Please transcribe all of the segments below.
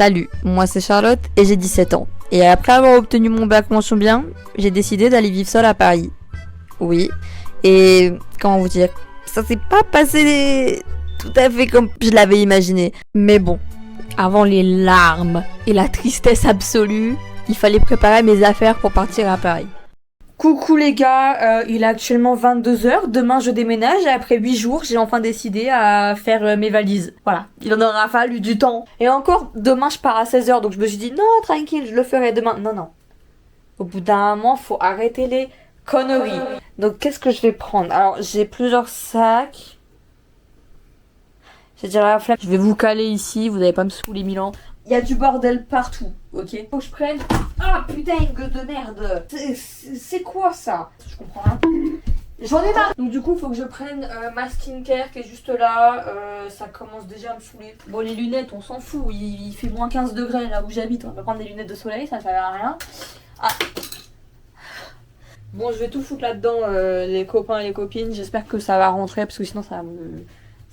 Salut, moi c'est Charlotte et j'ai 17 ans. Et après avoir obtenu mon bac mention bien, j'ai décidé d'aller vivre seule à Paris. Oui, et comment vous dire, ça s'est pas passé tout à fait comme je l'avais imaginé. Mais bon, avant les larmes et la tristesse absolue, il fallait préparer mes affaires pour partir à Paris. Coucou les gars, il est actuellement 22h, demain je déménage et après 8 jours j'ai enfin décidé à faire mes valises. Voilà, il en aura fallu du temps. Et encore, demain je pars à 16h donc je me suis dit non tranquille, je le ferai demain. Non. Au bout d'un moment, faut arrêter les conneries. Donc qu'est-ce que je vais prendre? Alors j'ai plusieurs sacs. J'ai déjà la flemme. Je vais vous caler ici, vous n'allez pas me saouler Milan. Il y a du bordel partout, ok? Faut que je prenne... Ah putain, une gueule de merde! C'est quoi ça? Je comprends rien. J'en ai marre! Donc du coup, faut que je prenne ma skincare qui est juste là. Ça commence déjà à me saouler. Bon, les lunettes, on s'en fout. Il fait moins 15 degrés là où j'habite. On va prendre des lunettes de soleil, ça sert à rien. Ah. Bon, je vais tout foutre là-dedans, les copains et les copines. J'espère que ça va rentrer parce que sinon ça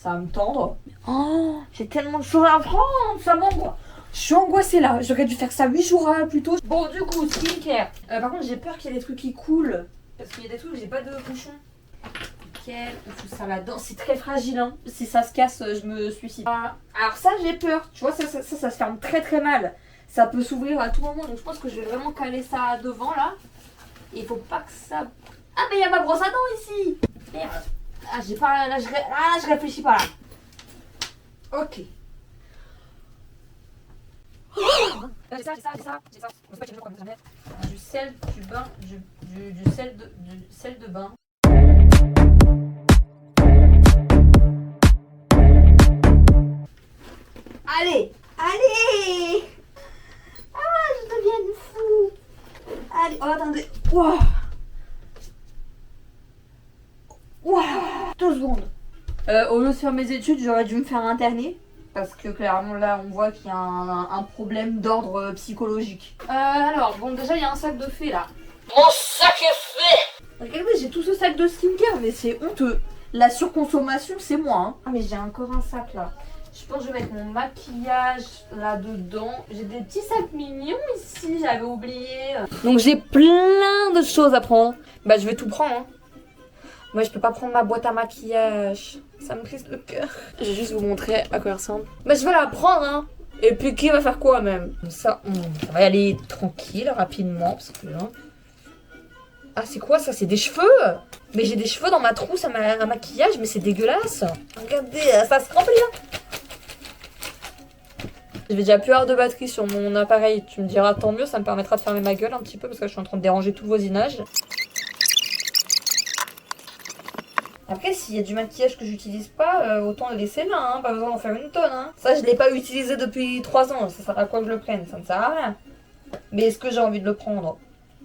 va me tendre. Oh, j'ai tellement de choses à prendre, ça m'angoisse. Je suis angoissée là, j'aurais dû faire ça 8 jours plus tôt. Bon, du coup, skincare. Par contre, j'ai peur qu'il y ait des trucs qui coulent. Parce qu'il y a des trucs où j'ai pas de bouchon. Nickel, tout ça là-dedans. C'est très fragile, hein. Si ça se casse, je me suicide. Alors, ça, j'ai peur. Tu vois, ça se ferme très très mal. Ça peut s'ouvrir à tout moment. Donc, je pense que je vais vraiment caler ça devant là. Et il faut pas que ça. Ah, mais il y a ma brosse à dents ici. Merde. Ah, j'ai pas. Là, je réfléchis pas là. Ok. J'ai ça. Du sel, du bain, du sel de bain. Allez. Ah, je deviens fou. Allez, oh attendez. Wow. 2 secondes. Au lieu de faire mes études, j'aurais dû me faire interner. Parce que clairement là on voit qu'il y a un problème d'ordre psychologique. Alors bon déjà il y a un sac de fée là. Mon sac est fait. Regardez, j'ai tout ce sac de skincare mais c'est honteux. La surconsommation c'est moi hein. Ah mais j'ai encore un sac là. Je pense que je vais mettre mon maquillage là-dedans. J'ai des petits sacs mignons ici, j'avais oublié. Donc j'ai plein de choses à prendre. Bah je vais tout prendre hein. Moi je peux pas prendre ma boîte à maquillage. Ça me brise le cœur. Je vais juste vous montrer à quoi elle ressemble. Mais je vais la prendre hein. Et puis qui va faire quoi même? Ça va y aller tranquille, rapidement. Parce que là... Ah c'est quoi ça? C'est des cheveux. Mais j'ai des cheveux dans ma trousse à maquillage. Mais c'est dégueulasse. Regardez, ça se remplit hein. Je vais déjà plus avoir de batterie sur mon appareil. Tu me diras tant mieux, ça me permettra de fermer ma gueule un petit peu. Parce que je suis en train de déranger tout le voisinage. Après, s'il y a du maquillage que j'utilise pas, autant le laisser là, hein, pas besoin d'en faire une tonne. Hein. Ça, je l'ai pas utilisé depuis 3 ans, ça sert à quoi que je le prenne? Ça ne sert à rien. Mais est-ce que j'ai envie de le prendre?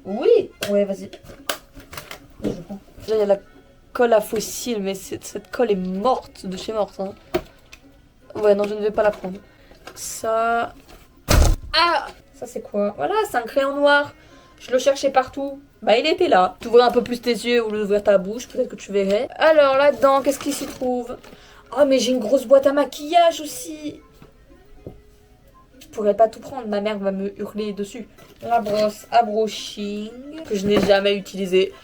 Oui. Ouais, vas-y. Je le prends. Déjà, il y a la colle à fossile, mais cette colle est morte de chez morte. Hein. Ouais, non, je ne vais pas la prendre. Ça... Ah! Ça, c'est quoi? Voilà, c'est un crayon noir. Je le cherchais partout. Bah il était là. Tu ouvrais un peu plus tes yeux au lieu d'ouvrir ta bouche, peut-être que tu verrais. Alors là-dedans, qu'est-ce qui s'y trouve? Oh mais j'ai une grosse boîte à maquillage aussi. Je pourrais pas tout prendre, ma mère va me hurler dessus. La brosse à brushing, que je n'ai jamais utilisée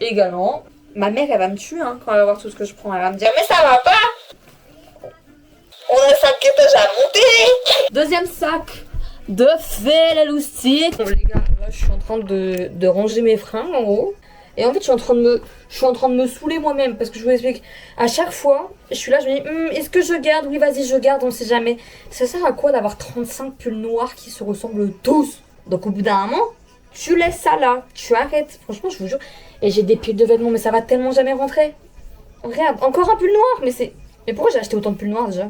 également. Ma mère elle va me tuer hein, quand elle va voir tout ce que je prends. Elle va me dire mais ça va pas. On a 5 étages à monter. Deuxième sac de fée la loustique. Bon les gars, là je suis en train de ranger mes fringues en gros. Et en fait je suis en train de me saouler moi-même. Parce que je vous explique, à chaque fois je suis là, je me dis est-ce que je garde? Oui vas-y je garde, on sait jamais. Ça sert à quoi d'avoir 35 pulls noirs qui se ressemblent tous? Donc au bout d'un moment, tu laisses ça là, tu arrêtes. Franchement je vous jure. Et j'ai des piles de vêtements mais ça va tellement jamais rentrer. Regarde, encore un pull noir. Mais pourquoi j'ai acheté autant de pulls noirs déjà?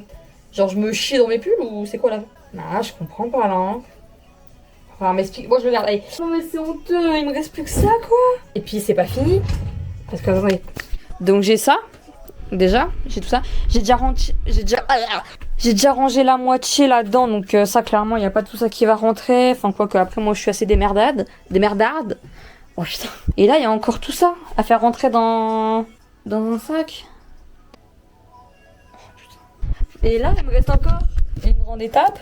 Genre je me chie dans mes pulls ou c'est quoi là? Ah, je comprends pas là. Hein. Enfin, m'explique. Bon, je le garde. Allez. Non, mais c'est honteux. Il me reste plus que ça, quoi. Et puis, c'est pas fini. Parce que, attendez. Donc, j'ai ça. Déjà. J'ai tout ça. J'ai déjà rangé la moitié là-dedans. Donc, ça, clairement, il n'y a pas tout ça qui va rentrer. Enfin, quoi que, après, moi, je suis assez démerdarde. Oh, putain. Et là, il y a encore tout ça à faire rentrer dans un sac. Oh, putain. Et là, il me reste encore une grande étape.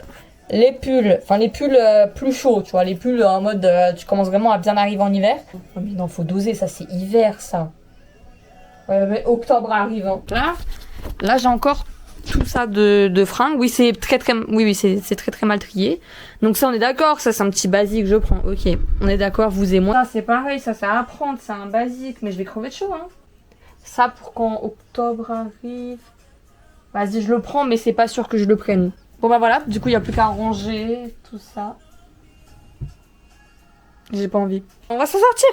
les pulls, enfin les pulls plus chauds, tu vois, les pulls en mode tu commences vraiment à bien arriver en hiver. Oh, mais non, faut doser, ça c'est hiver ça. Ouais, mais octobre arrive. Hein. Là j'ai encore tout ça de fringues. Oui, c'est c'est très très mal trié. Donc ça on est d'accord, ça c'est un petit basique, je prends. Ok, on est d'accord, vous et moi. Ça c'est pareil, ça c'est à prendre, c'est un basique, mais je vais crever de chaud. Hein. Ça pour quand octobre arrive. Vas-y, je le prends, mais c'est pas sûr que je le prenne. Bon bah voilà, du coup il n'y a plus qu'à ranger tout ça. J'ai pas envie. On va s'en sortir.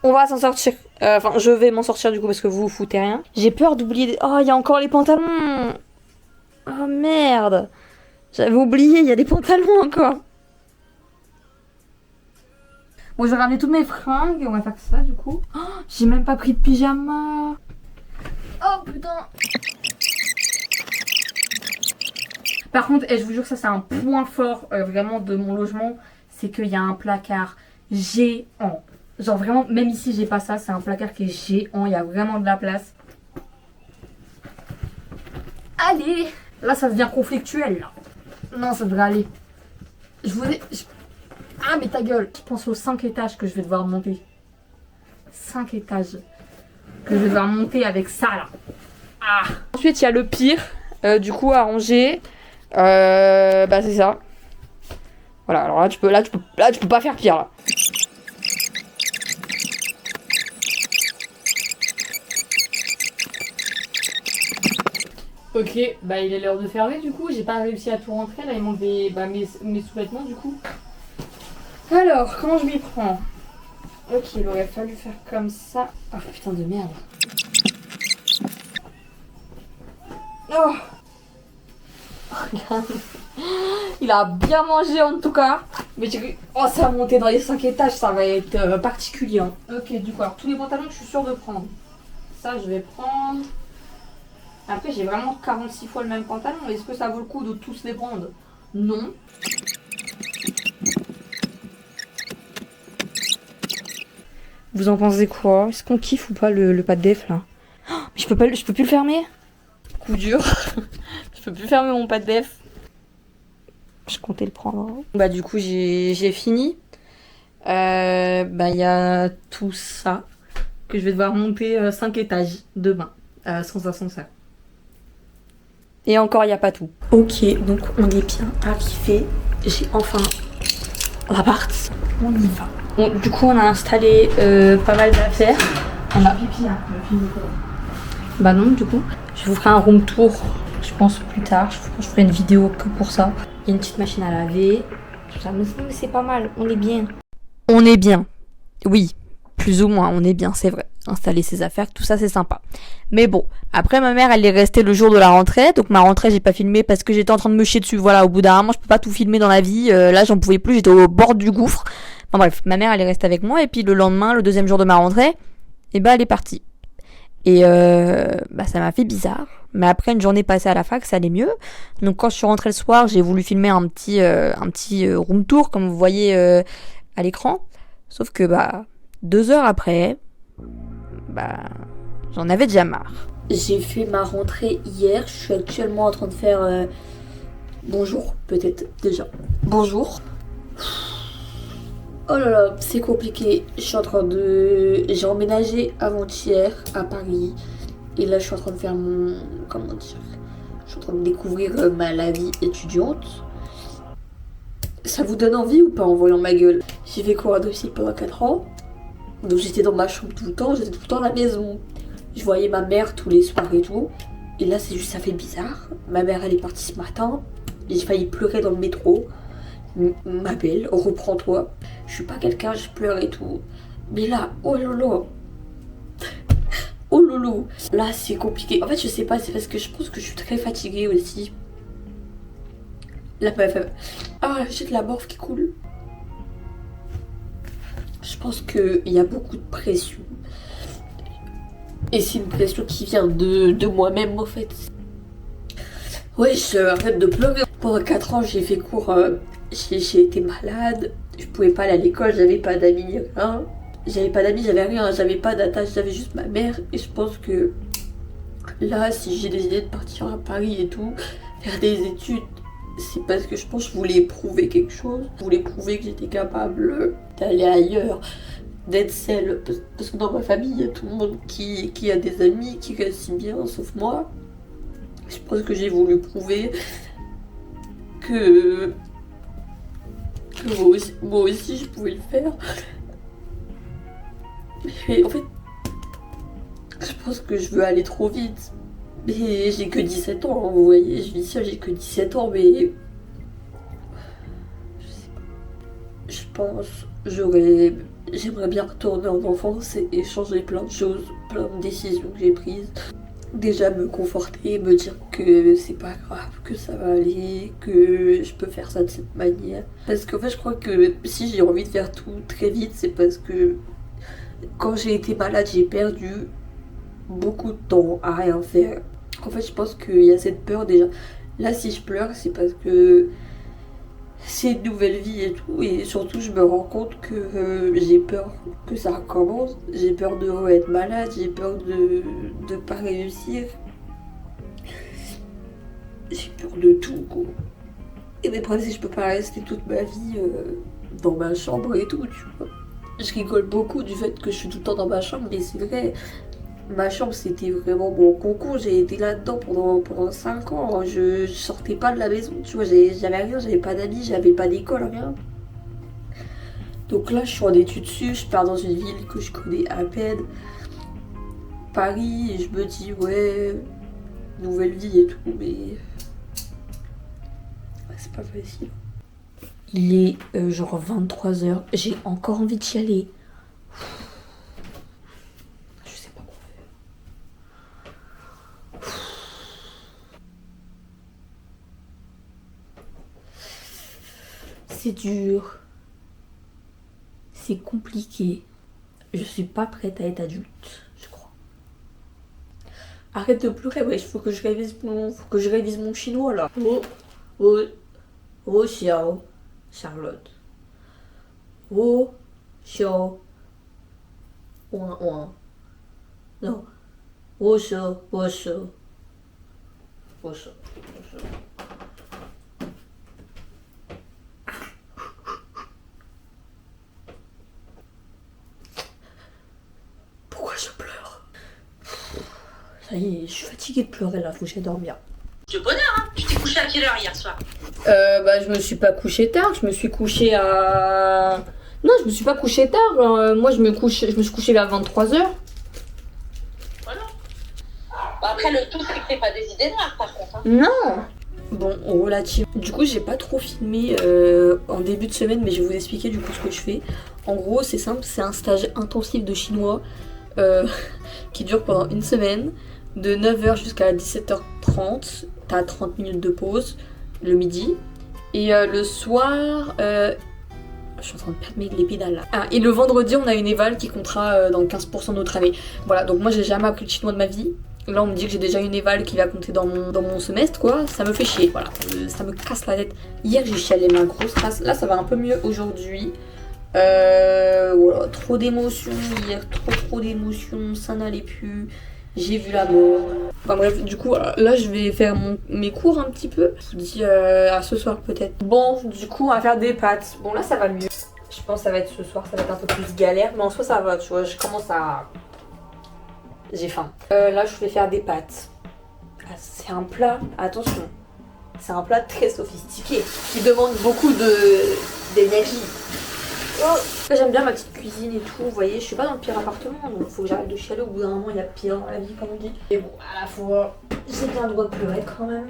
On va s'en sortir. Enfin, je vais m'en sortir du coup parce que vous foutez rien. J'ai peur d'oublier. Oh, il y a encore les pantalons. Oh merde. J'avais oublié, il y a des pantalons encore. Bon, je vais ramener toutes mes fringues et on va faire ça du coup. Oh, j'ai même pas pris de pyjama. Oh putain. Par contre, je vous jure que ça c'est un point fort vraiment de mon logement, c'est qu'il y a un placard géant. Genre vraiment, même ici j'ai pas ça, c'est un placard qui est géant, il y a vraiment de la place. Allez, là ça devient conflictuel là. Non, ça devrait aller. Ah mais ta gueule, je pense aux 5 étages que je vais devoir monter. 5 étages que je vais devoir monter avec ça là. Ah. Ensuite il y a le pire, du coup à ranger. Bah c'est ça. Voilà, alors là tu peux pas faire pire là. Ok, bah il est l'heure de fermer du coup, j'ai pas réussi à tout rentrer, là il manque mes sous-vêtements du coup. Alors, comment je m'y prends? Ok, il aurait fallu faire comme ça. Ah putain de merde. Oh. Regarde. Il a bien mangé en tout cas. Mais oh, ça va monter dans les 5 étages, ça va être particulier. Hein. Ok, du coup, alors tous les pantalons que je suis sûre de prendre. Ça, je vais prendre. Après, j'ai vraiment 46 fois le même pantalon. Est-ce que ça vaut le coup de tous les prendre? Non. Vous en pensez quoi? Est-ce qu'on kiffe ou pas le pas de def là? Oh, mais je peux plus le fermer. Coup dur. Je peux plus fermer mon pas de def. Je comptais le prendre. Bah du coup j'ai fini. Bah il y a tout ça que je vais devoir monter 5 étages demain sans ascenseur. Et encore il n'y a pas tout. Ok, donc on est bien arrivé. J'ai enfin l'appart. On y va. Bon, du coup on a installé pas mal d'affaires. On a pipi là. Bah non du coup. Je vous ferai un room tour. Je pense plus tard. Je ferai une vidéo que pour ça. Il y a une petite machine à laver. Tout ça. Mais c'est pas mal. On est bien. On est bien. Oui. Plus ou moins. On est bien. C'est vrai. Installer ses affaires. Tout ça c'est sympa. Mais bon. Après ma mère elle est restée le jour de la rentrée. Donc ma rentrée j'ai pas filmé parce que j'étais en train de me chier dessus. Voilà. Au bout d'un moment je peux pas tout filmer dans la vie. Là j'en pouvais plus. J'étais au bord du gouffre. Enfin bref. Ma mère elle est restée avec moi. Et puis le lendemain, le deuxième jour de ma rentrée. Et bah elle est partie. Et bah ça m'a fait bizarre. Mais après une journée passée à la fac, ça allait mieux. Donc quand je suis rentrée le soir, j'ai voulu filmer un petit room tour, comme vous voyez à l'écran. Sauf que bah 2 heures après, bah j'en avais déjà marre. J'ai fait ma rentrée hier. Je suis actuellement en train de faire bonjour, peut-être déjà. Bonjour. Oh là là, c'est compliqué. J'ai emménagé avant-hier à Paris. Et là, je suis en train de faire comment dire? Je suis en train de découvrir la vie étudiante. Ça vous donne envie ou pas en voyant ma gueule? J'ai fait cours à domicile pendant 4 ans. Donc j'étais dans ma chambre tout le temps. J'étais tout le temps à la maison. Je voyais ma mère tous les soirs et tout. Et là, c'est juste, ça fait bizarre. Ma mère, elle est partie ce matin. J'ai failli pleurer dans le métro. Ma belle, reprends-toi. Je suis pas quelqu'un, je pleure et tout. Mais là, oh lolo. Oh lolo. Là, c'est compliqué. En fait, je sais pas, c'est parce que je pense que je suis très fatiguée aussi. La meuf. Ah, j'ai de la morve qui coule. Je pense qu'il y a beaucoup de pression. Et c'est une pression qui vient de moi-même, en fait. Ouais, arrête de pleurer. Pendant 4 ans, j'ai fait cours. J'ai été malade. Je pouvais pas aller à l'école, j'avais pas d'amis, rien. J'avais pas d'amis, j'avais rien, j'avais pas d'attache, j'avais juste ma mère. Et je pense que là, si j'ai des idées de partir à Paris et tout, faire des études, c'est parce que je pense que je voulais prouver quelque chose. Je voulais prouver que j'étais capable d'aller ailleurs, d'être celle. Parce que dans ma famille, il y a tout le monde qui a des amis, qui réussissent bien, sauf moi. Je pense que j'ai voulu prouver que moi aussi je pouvais le faire. Mais en fait, je pense que je veux aller trop vite. Mais j'ai que 17 ans, hein, vous voyez, je vis ça, j'ai que 17 ans, mais... Je sais pas. Je pense, j'aimerais bien retourner en enfance et changer plein de choses, plein de décisions que j'ai prises. Déjà me conforter, me dire que c'est pas grave, que ça va aller, que je peux faire ça de cette manière. Parce qu'en fait, je crois que si j'ai envie de faire tout très vite, c'est parce que quand j'ai été malade, j'ai perdu beaucoup de temps à rien faire. En fait, je pense qu'il y a cette peur déjà. Là, si je pleure, c'est parce que c'est une nouvelle vie et tout. Et surtout, je me rends compte que j'ai peur que ça recommence. J'ai peur de être malade, j'ai peur de pas réussir. J'ai peur de tout, quoi. Et le problème, c'est que je peux pas rester toute ma vie dans ma chambre et tout, tu vois. Je rigole beaucoup du fait que je suis tout le temps dans ma chambre, mais c'est vrai. Ma chambre, c'était vraiment mon concours. J'ai été là-dedans pendant 5 ans. Je sortais pas de la maison, tu vois. J'avais rien, j'avais pas d'amis, j'avais pas d'école, rien. Donc là, je suis en études dessus. Je pars dans une ville que je connais à peine. Paris, et je me dis, ouais, nouvelle vie et tout, mais... Ouais, c'est pas facile. Il est genre 23h. J'ai encore envie d'y aller. C'est dur, c'est compliqué. Je suis pas prête à être adulte, je crois. Arrête de pleurer, ouais, faut que je révise mon chinois là. Oh, xiao, Charlotte. Oh, xiao, ouin, ouin. Non. Oh, xiao, oh, xiao. Oh, xiao, oh, xiao. Ça y est, je suis fatiguée de pleurer là, faut que j'aille dormir. De bonheur, hein. Tu t'es couché à quelle heure hier soir? Je me suis pas couchée tard, je me suis couchée à... Non, je me suis pas couchée tard, moi je me suis couchée vers 23h. Voilà. Bon, après, le tout, c'est que t'es pas des idées noires, par contre. Hein. Non. Bon, relative. Du coup, j'ai pas trop filmé en début de semaine, mais je vais vous expliquer du coup ce que je fais. En gros, c'est simple, c'est un stage intensif de chinois qui dure pendant une semaine. De 9h jusqu'à 17h30, t'as 30 minutes de pause le midi. Et le soir, je suis en train de perdre les pédales là. Ah, et le vendredi, on a une éval qui comptera dans 15% de notre année. Voilà, donc moi j'ai jamais appris le chinois de ma vie. Là on me dit que j'ai déjà une éval qui va compter dans mon semestre, quoi. Ça me fait chier, voilà. Ça me casse la tête. Hier j'ai chialé ma grosse race. Là ça va un peu mieux aujourd'hui. Voilà, trop d'émotions hier, trop d'émotions, ça n'allait plus. J'ai vu la mort. Enfin bref, du coup, voilà, là je vais faire mes cours un petit peu. Je vous dis à ce soir peut-être. Bon, du coup, on va faire des pâtes. Bon, là ça va mieux. Je pense que ça va être ce soir, ça va être un peu plus galère. Mais en soi, ça va, tu vois, je commence à... J'ai faim. Là, je vais faire des pâtes. Ah, c'est un plat, attention. C'est un plat très sophistiqué qui demande beaucoup d'énergie. Oh, j'aime bien ma petite cuisine et tout, vous voyez, je suis pas dans le pire appartement, donc faut que j'arrête de chialer, au bout d'un moment il y a pire dans la vie comme on dit. Et bon, à la fois, j'ai bien le droit de pleurer quand même.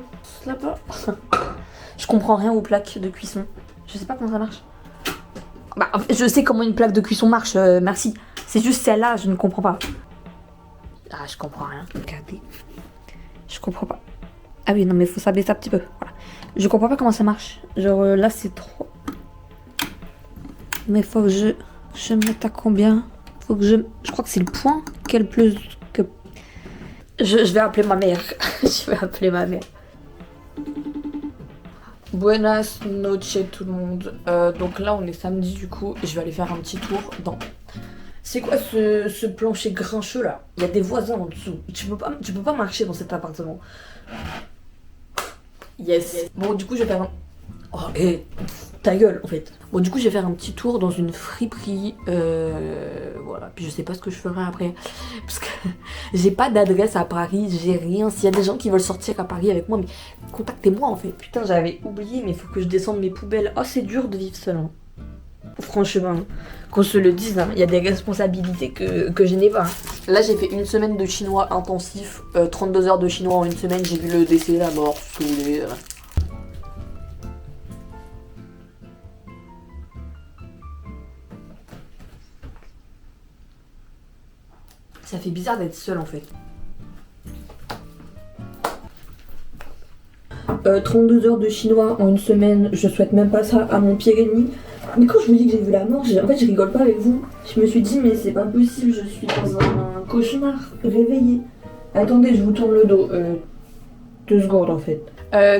Là-bas. Je comprends rien aux plaques de cuisson, je sais pas comment ça marche. Bah, je sais comment une plaque de cuisson marche, merci. C'est juste celle-là, je ne comprends pas. Ah, je comprends rien, regardez. Je comprends pas. Ah oui, non mais faut s'abaisser un petit peu, voilà. Je comprends pas comment ça marche, genre là c'est trop... Mais faut que je me mette à combien? Faut que je crois que c'est le point. Quel plus que... Je vais appeler ma mère. Je vais appeler ma mère. Buenas noches tout le monde. Donc là on est samedi du coup. Je vais aller faire un petit tour dans... C'est quoi ce plancher grincheux là? Il y a des voisins en dessous. Tu peux pas marcher dans cet appartement. Yes. Bon, du coup, je vais faire un... Oh, ta gueule, en fait. Bon, du coup, je vais faire un petit tour dans une friperie. Voilà. Puis je sais pas ce que je ferai après. Parce que j'ai pas d'adresse à Paris, j'ai rien. S'il y a des gens qui veulent sortir à Paris avec moi, mais contactez-moi, en fait. Putain, j'avais oublié, mais il faut que je descende mes poubelles. Oh, c'est dur de vivre seul, hein. Franchement, qu'on se le dise, hein, il y a des responsabilités que je n'ai pas. Là, j'ai fait une semaine de chinois intensif, 32 heures de chinois en une semaine, j'ai vu le décès, la mort, ce que vous voulez. Ça fait bizarre d'être seule en fait. 32 heures de chinois en une semaine, je souhaite même pas ça à mon pire ennemi. Mais quand je vous dis que j'ai vu la mort, en fait je rigole pas avec vous. Je me suis dit mais c'est pas possible, je suis dans un cauchemar, réveillée. Attendez, je vous tourne le dos. 2 secondes en fait.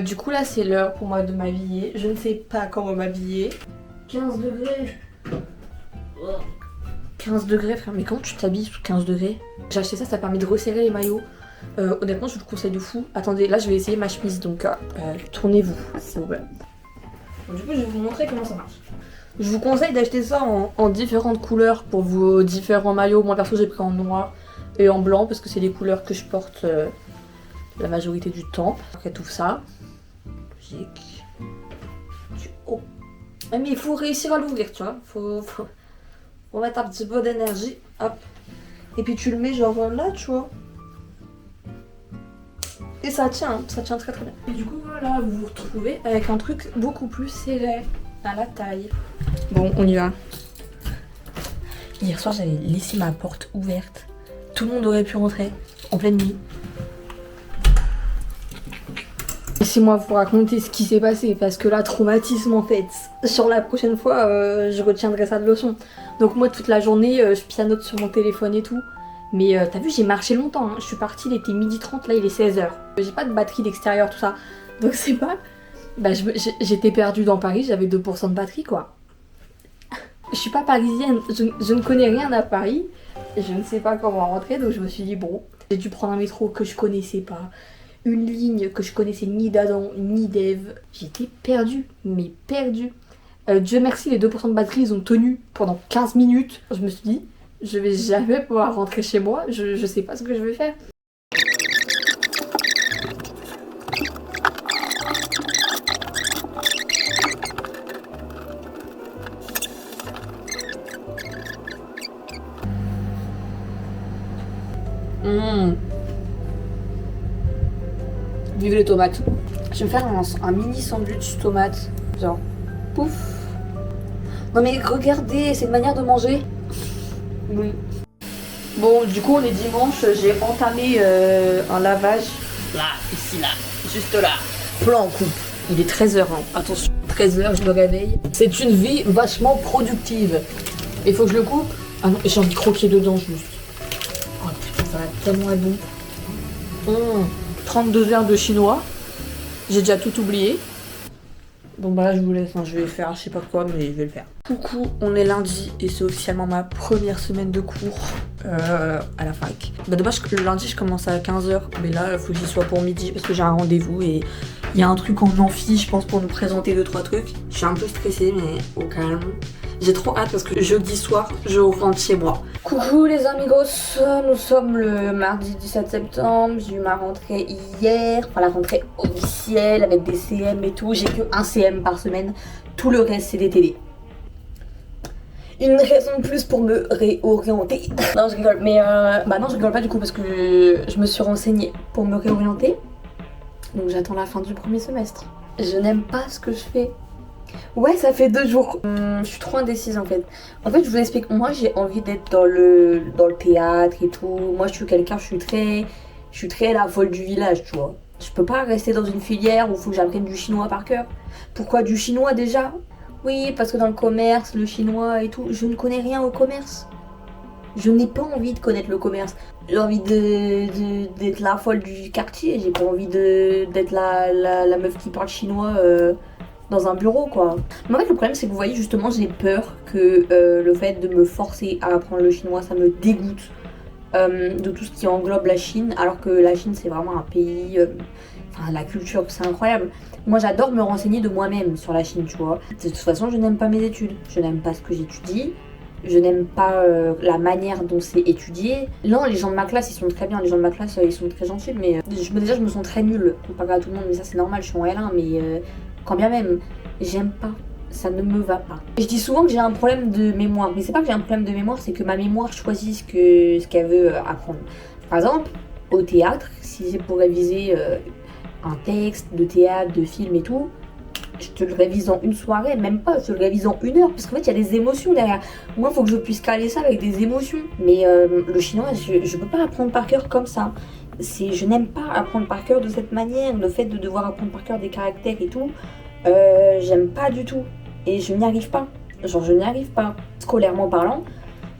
Du coup là c'est l'heure pour moi de m'habiller. Je ne sais pas comment m'habiller. 15 degrés. 15 degrés frère, mais comment tu t'habilles sous 15 degrés? J'ai acheté ça, ça permet de resserrer les maillots. Honnêtement je vous le conseille de fou. Attendez, là je vais essayer ma chemise donc tournez-vous s'il vous plaît. Bon, du coup je vais vous montrer comment ça marche. Je vous conseille d'acheter ça en différentes couleurs pour vos différents maillots. Moi perso j'ai pris en noir et en blanc parce que c'est les couleurs que je porte la majorité du temps. Après tout ça, j'ai du haut. Mais il faut réussir à l'ouvrir, tu vois. Faut mettre un petit peu d'énergie, hop. Et puis tu le mets genre là, tu vois. Et ça tient très très bien. Et du coup voilà, vous vous retrouvez avec un truc beaucoup plus serré à la taille. Bon, on y va. Hier soir, j'avais laissé ma porte ouverte. Tout le monde aurait pu rentrer en pleine nuit. Laissez-moi vous raconter ce qui s'est passé parce que là, traumatisme en fait. Sur la prochaine fois, je retiendrai ça de leçon. Donc moi, toute la journée, je pianote sur mon téléphone et tout. Mais t'as vu, j'ai marché longtemps. Hein. Je suis partie, il était 12h30, là il est 16h. J'ai pas de batterie d'extérieur, tout ça. Donc c'est pas... Bah j'étais perdue dans Paris, j'avais 2% de batterie quoi. Je suis pas parisienne, je ne connais rien à Paris. Je ne sais pas comment rentrer, donc je me suis dit bon, j'ai dû prendre un métro que je connaissais pas. Une ligne que je connaissais ni d'Adam ni d'Ève. J'étais perdue, mais perdue. Dieu merci, les 2% de batterie, ils ont tenu pendant 15 minutes. Je me suis dit, je vais jamais pouvoir rentrer chez moi, je sais pas ce que je vais faire. Vive les tomates. Je vais me faire un mini sandwich tomate. Genre, pouf. Non mais regardez, c'est une manière de manger. Oui. Bon, du coup, on est dimanche. J'ai entamé un lavage. Là, ici, là. Juste là. Plan en coupe. Il est 13h. Hein. Attention, 13h, je me réveille. C'est une vie vachement productive. Il faut que je le coupe. Ah non, j'ai envie de croquer dedans juste. Oh putain, ça va tellement être bon. 32 heures de chinois. J'ai déjà tout oublié. Bon bah là je vous laisse, hein. Je vais faire je sais pas quoi mais je vais le faire. Coucou, on est lundi et c'est officiellement ma première semaine de cours à la fac. Bah dommage que le lundi je commence à 15h mais là il faut que j'y sois pour midi parce que j'ai un rendez-vous et il y a un truc en amphi je pense pour nous présenter 2-3 trucs. Je suis un peu stressée mais au calme. J'ai trop hâte parce que jeudi soir, je rentre chez moi. Coucou les amigos, nous sommes le mardi 17 septembre. J'ai eu ma rentrée hier, enfin la rentrée officielle avec des CM et tout. J'ai que un CM par semaine, tout le reste c'est des TD. Une raison de plus pour me réorienter. Non je rigole, mais bah non je rigole pas du coup parce que je me suis renseignée pour me réorienter. Donc j'attends la fin du premier semestre. Je n'aime pas ce que je fais. Ouais, ça fait 2 jours. Je suis trop indécise en fait. En fait, je vous explique. Moi, j'ai envie d'être dans le théâtre et tout. Moi, je suis quelqu'un, je suis très la folle du village, tu vois. Je peux pas rester dans une filière où il faut que j'apprenne du chinois par cœur. Pourquoi du chinois déjà? Oui, parce que dans le commerce, le chinois et tout, je ne connais rien au commerce. Je n'ai pas envie de connaître le commerce. J'ai envie d'être la folle du quartier. J'ai pas envie d'être la meuf qui parle chinois dans un bureau quoi. Mais en fait le problème c'est que vous voyez justement j'ai peur que le fait de me forcer à apprendre le chinois ça me dégoûte de tout ce qui englobe la Chine alors que la Chine c'est vraiment un pays Enfin, la culture, c'est incroyable. Moi, j'adore me renseigner de moi-même sur la Chine, tu vois. De toute façon, je n'aime pas mes études. Je n'aime pas ce que j'étudie. Je n'aime pas la manière dont c'est étudié. Non, les gens de ma classe, ils sont très bien. Les gens de ma classe, ils sont très gentils. Mais déjà, je me sens très nulle comparé à tout le monde. Mais ça, c'est normal, je suis en L1. Mais quand bien même, j'aime pas. Ça ne me va pas. Je dis souvent que j'ai un problème de mémoire. Mais c'est pas que j'ai un problème de mémoire, c'est que ma mémoire choisit ce qu'elle veut apprendre. Par exemple, au théâtre, si c'est pour réviser un texte de théâtre, de film et tout, je te le révise en une soirée, même pas, je te le révise en 1 heure, parce qu'en fait, il y a des émotions derrière. Moi, il faut que je puisse caler ça avec des émotions. Mais le chinois, je peux pas apprendre par cœur comme ça. Je n'aime pas apprendre par cœur de cette manière. Le fait de devoir apprendre par cœur des caractères et tout, j'aime pas du tout. Et je n'y arrive pas. Genre, je n'y arrive pas. Scolairement parlant,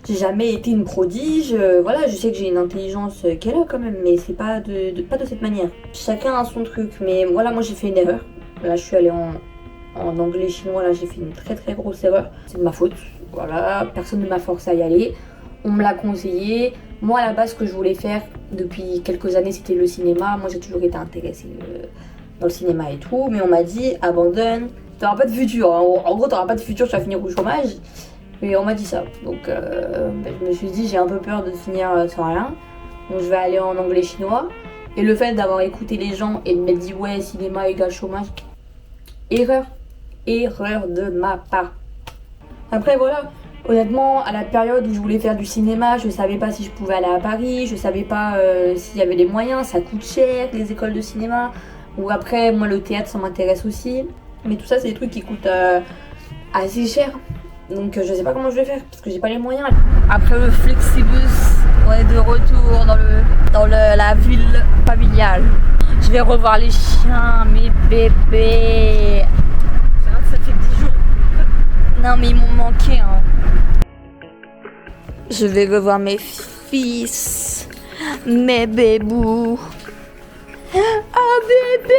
j'ai jamais été une prodige. Voilà, je sais que j'ai une intelligence qu'elle a quand même, mais c'est pas pas de cette manière. Chacun a son truc, mais voilà, moi j'ai fait une erreur. Là, je suis allée en anglais chinois, là j'ai fait une très très grosse erreur. C'est de ma faute. Voilà, personne ne m'a forcé à y aller. On me l'a conseillé. Moi, à la base, ce que je voulais faire depuis quelques années, c'était le cinéma. Moi, j'ai toujours été intéressée dans le cinéma et tout, mais on m'a dit abandonne. T'auras pas de futur, hein. En gros t'auras pas de futur, tu vas finir au chômage. Mais on m'a dit ça, donc je me suis dit j'ai un peu peur de finir sans rien. Donc je vais aller en anglais chinois. Et le fait d'avoir écouté les gens et de m'être dit ouais cinéma égale chômage, erreur de ma part. Après voilà, honnêtement à la période où je voulais faire du cinéma, je savais pas si je pouvais aller à Paris, je savais pas s'il y avait les moyens, ça coûte cher les écoles de cinéma. Ou après moi le théâtre ça m'intéresse aussi. Mais tout ça, c'est des trucs qui coûtent assez cher. Donc je sais pas comment je vais faire parce que j'ai pas les moyens. Après le Flexibus, on est de retour dans la ville familiale. Je vais revoir les chiens, mes bébés. C'est vrai que ça fait 10 jours. Non mais ils m'ont manqué. Hein. Je vais revoir mes fils, mes bébous. Ah bébé!